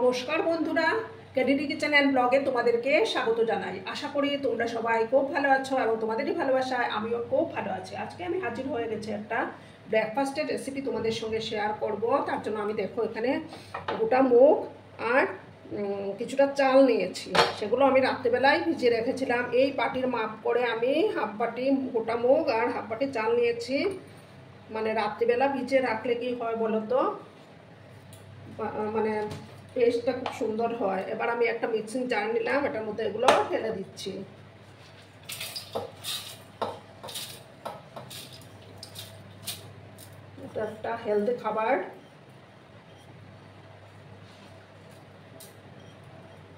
নমস্কার বন্ধুরা, ক্যান্ডিডি kitchen and ব্লগে তোমাদেরকে স্বাগত জানাই। আশা করি তোমরা সবাই খুব ভালো আছো এবং তোমাদেরই ভালোবাসায় আমিও খুব ভালো আছি। আজকে আমি হাজির হয়ে গেছি একটা ব্রেকফাস্টের রেসিপি তোমাদের সঙ্গে শেয়ার করব। তার জন্য আমি দেখো এখানে গোটা মুগ আর কিছুটা চাল নিয়েছি। সেগুলো আমি রাত্রিবেলায় ভিজিয়ে রেখেছিলাম। এই বাটির মাপ করে আমি হাফ বাটি গোটা মুগ আর হাফ বাটি চাল নিয়েছি। মানে রাত্রিবেলা ভিজিয়ে রাখলে কি হয় বলো তো, মানে টেস্টটা খুব সুন্দর হয়। এবার আমি একটা মিক্সিং জার নিলাম, এটার মধ্যে এগুলো ঢেলে দিচ্ছি। এটা একটা হেলদি খাবার,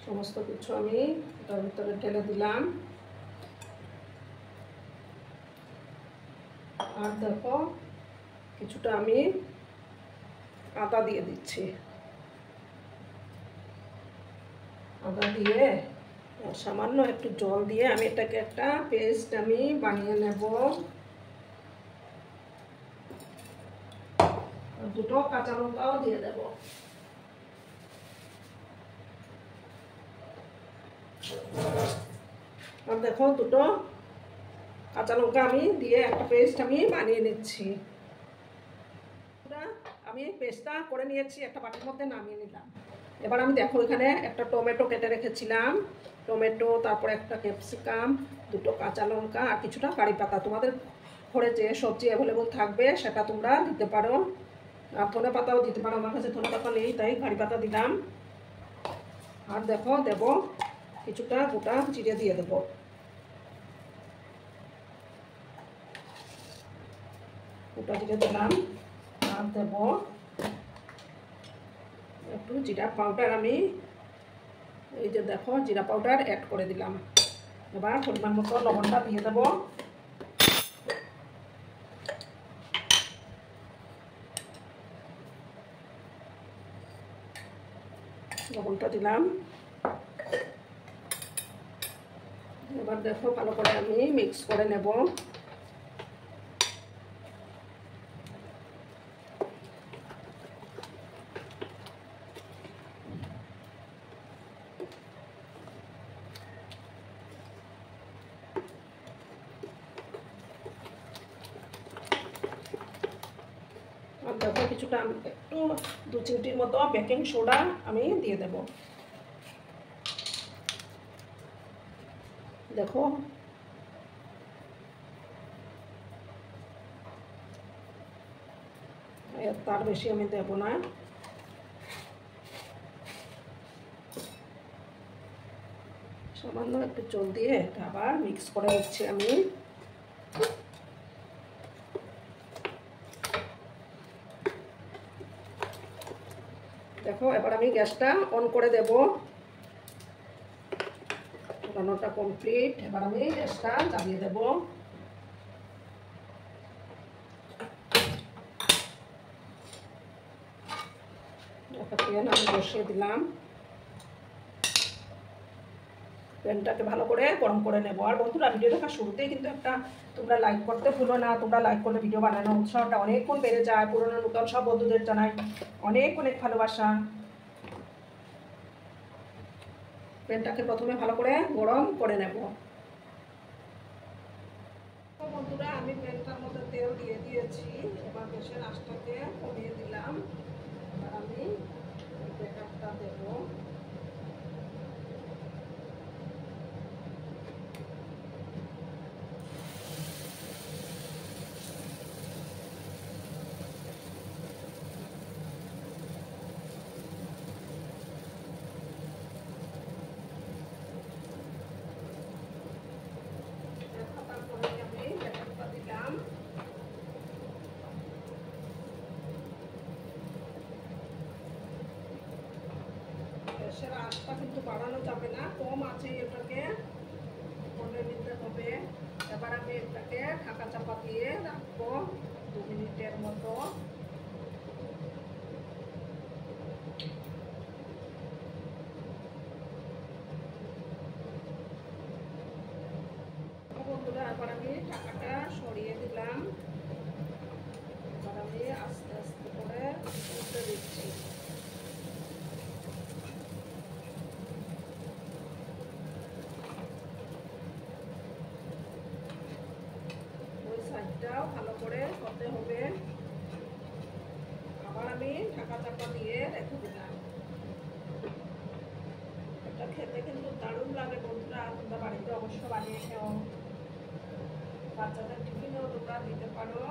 সমস্ত কিছু আমি এটার ভিতরে ঢেলে দিলাম। আর দেখো কিছুটা আমি আদা দিয়ে দিচ্ছি। আদা দিয়ে সামান্য একটু জল দিয়ে আমি এটাকে একটা পেস্ট আমি বানিয়ে নেব। দুটো কাঁচা লঙ্কাও দিয়ে দেব। আর দেখো দুটো কাঁচা লঙ্কা আমি দিয়ে একটা পেস্ট আমি বানিয়ে নিচ্ছি। আমি পেস্টটা করে নিয়েছি, একটা বাটির মধ্যে নামিয়ে নিলাম। এবার আমি দেখো এখানে একটা টমেটো কেটে রেখেছিলাম, টমেটো, তারপরে একটা ক্যাপসিকাম, দুটো কাঁচা লঙ্কা আর কিছুটা কারি পাতা। তোমাদের ঘরে যে সবজি অ্যাভেলেবল থাকবে সেটা তোমরা দিতে পারো, আর ধনে পাতাও দিতে পারো। আমার কাছে ধনে পাতা নেই তাই কারি পাতা দিলাম। আর দেখো দেব কিছুটা গোটা জিরে দিয়ে দেবো। গোটা জিরে দিলাম। আর দেব একটু জিরা পাউডার, আমি এই যে দেখো জিরা পাউডার অ্যাড করে দিলাম। এবার পরিমাণ মতো লবণটা দিয়ে দেব। লবণটা দিলাম। এবার দেখো ভালো করে আমি মিক্স করে নেব। আর দেখো কিছুটা একটু 2 চিমটির মতো বেকিং সোডা আমি দিয়ে দেব। দেখো তার বেশি আমি দেব না। সামান্য একটু জল দিয়ে এটা আবার মিক্স করে দিচ্ছি আমি। দেখো এবার আমি গ্যাসটা অন করে দেব। রান্নাটা কমপ্লিট। এবার আমি গ্যাসটা জ্বালিয়ে দেব। একটা প্যান আমি বসিয়ে দিলাম। প্যানটাকে ভালো করে গরম করে নেব। আর বন্ধুরা, ভিডিও দেখার শুরুতেই কিন্তু একটা তোমরা লাইক করতে ভুলো না। তোমরা লাইক করলে ভিডিও বানানোর উৎসাহটা অনেক গুণ বেড়ে যায়। পুরনো নতুন সব বন্ধুদের জানাই অনেক অনেক ভালোবাসা। প্যানটাকে প্রথমে ভালো করে গরম করে নেব। বন্ধুরা, আমি প্যানটার মধ্যে তেল দিয়ে দিয়েছি। এবার গ্যাসের আঁচটাকে কমিয়ে দিলাম। এবার আমি ব্যাটারটা দেব। গ্যাসের আঁচটা কিন্তু বাড়ানো যাবে না, কম আছে এটাকে করে নিতে হবে। এবার আমি এটাকে ঢাকা চাপা দিয়ে রাখবো 2 মিনিটের মতো। বন্ধুরা, এবার আমি ঢাকাটা সরিয়ে দিলাম। এবার আমি আস্তে আস্তে করে উল্টে দিচ্ছি। লাগে বন্ধুরা, তোমরা বাড়িতে অবশ্য বানিয়ে খেও, বাচ্চাদের টিফিনেও তোমরা দিতে পারো।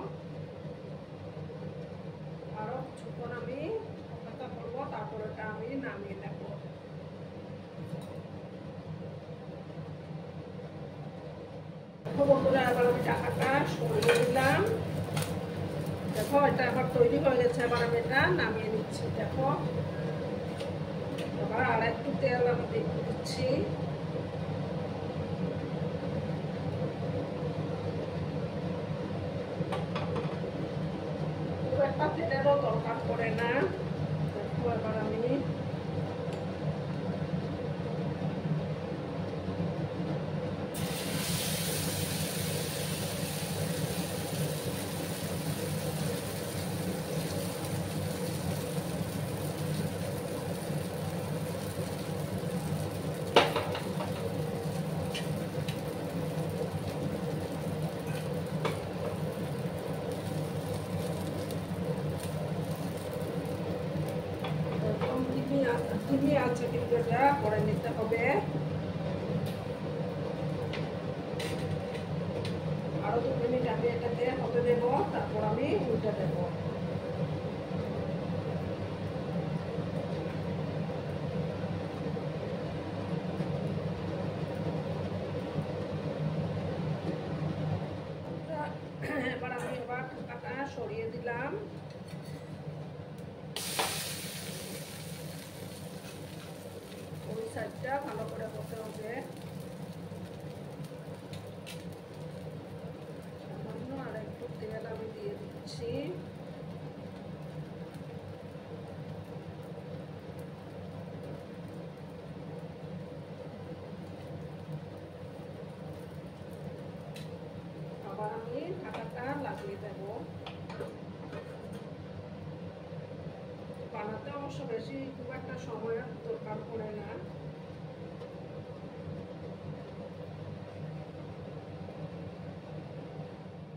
আরও কিছুক্ষণ আমি অপেক্ষা করবো, তারপর এটা আমি নামিয়ে নেব। দেখো বন্ধুরা, এবার আমি টাকাটা সরিয়ে দিলাম। দেখো এটা আমার তৈরি হয়ে গেছে, এবার আমি এটা নামিয়ে নিচ্ছি। দেখো এবার আর একটু তেল আমি দিয়ে দিচ্ছি। খুব একটা তেলেরও দরকার পড়ে না। দেখো এবার আমি চিনি আছে কিন্তু এটা করে নিতে হবে। আরো 2 মিনিট আমি এটাকে হতে দেব, তারপর আমি উল্টে দেব। এবার আমি ঢাকাটা সরিয়ে দিলাম। ওই সাইডটা ভালো করে হতে হবে। সামান্য আর একটু তেল আমি দিয়ে দিচ্ছি। আবার আমি ঢাকাটা লাগিয়ে দেব। বানাতে অবশ্য বেশি খুব একটা সময়ের দরকার পড়ে না।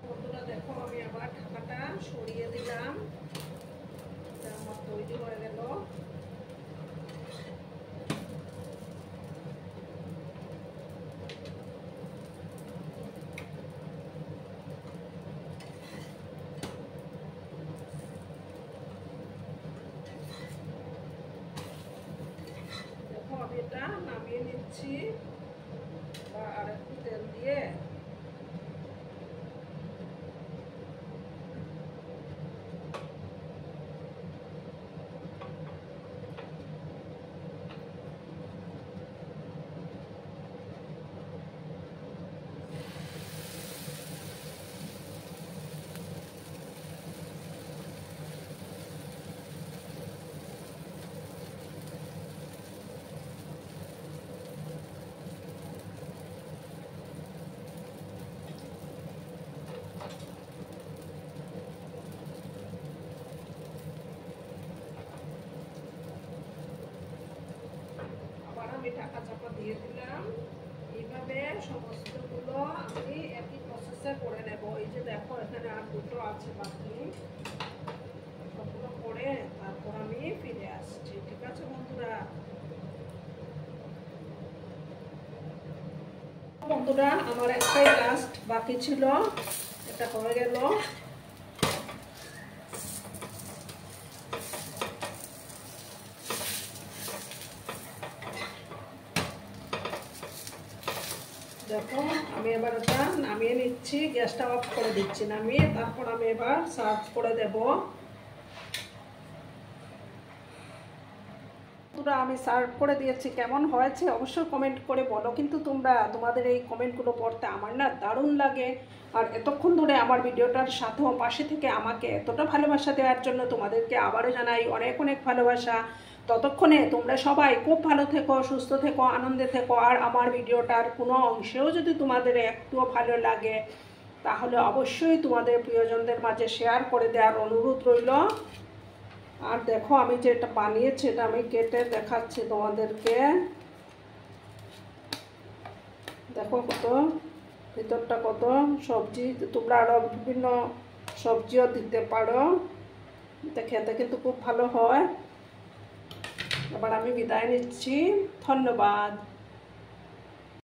বন্ধুরা দেখো আমি আবার ঢাকাটা সরিয়ে দিলাম, আমার তৈরি হয়ে গেল। দেখো আমি এটা নামিয়ে নিচ্ছি, আর একটু তেল দিয়ে আমি ঢাকা চাপা দিয়ে দিলাম। এইভাবে সমস্তগুলো আমি একই প্রসেসে করে নেব। এই যে দেখো এখানে আর দুটো আছে বাকি, সবগুলো করে তারপর আমি ফিরে আসছি। ঠিক আছে বন্ধুরা? বন্ধুরা আমার একটাই লাস্ট বাকি ছিল, এটা হয়ে গেল। দেখো আমি এবার এটা নামিয়ে নিচ্ছি, গ্যাসটা অফ করে দিচ্ছি, নামিয়ে তারপর আমি এবার সার্ভ করে দেব। বন্ধুরা আমি সার্ভ করে দিয়েছি, কেমন হয়েছে অবশ্যই কমেন্ট করে বলো। কিন্তু তোমরা তোমাদের এই কমেন্টগুলো পড়তে আমার না দারুণ লাগে। আর এতক্ষণ ধরে আমার ভিডিওটার সাথেও পাশে থেকে আমাকে এতটা ভালোবাসা দেওয়ার জন্য তোমাদেরকে আবারও জানাই অনেক অনেক ভালোবাসা। ততক্ষণে তোমরা সবাই খুব ভালো থেকো, সুস্থ থেকো, আনন্দে থেকো। আর আমার ভিডিওটার কোনো অংশেও যদি তোমাদের একটুও ভালো লাগে তাহলে অবশ্যই তোমাদের প্রিয়জনদের মাঝে শেয়ার করে দেওয়ার অনুরোধ রইল। আর দেখো আমি যেটা বানিয়েছি এটা আমি কেটে দেখাচ্ছি তোমাদেরকে। দেখো কত ভিতরটা কত সবজি, তোমরা আরও বিভিন্ন সবজিও দিতে পারো, এটা খেতে কিন্তু খুব ভালো হয়। এবার আমি বিদায় নিচ্ছি, ধন্যবাদ।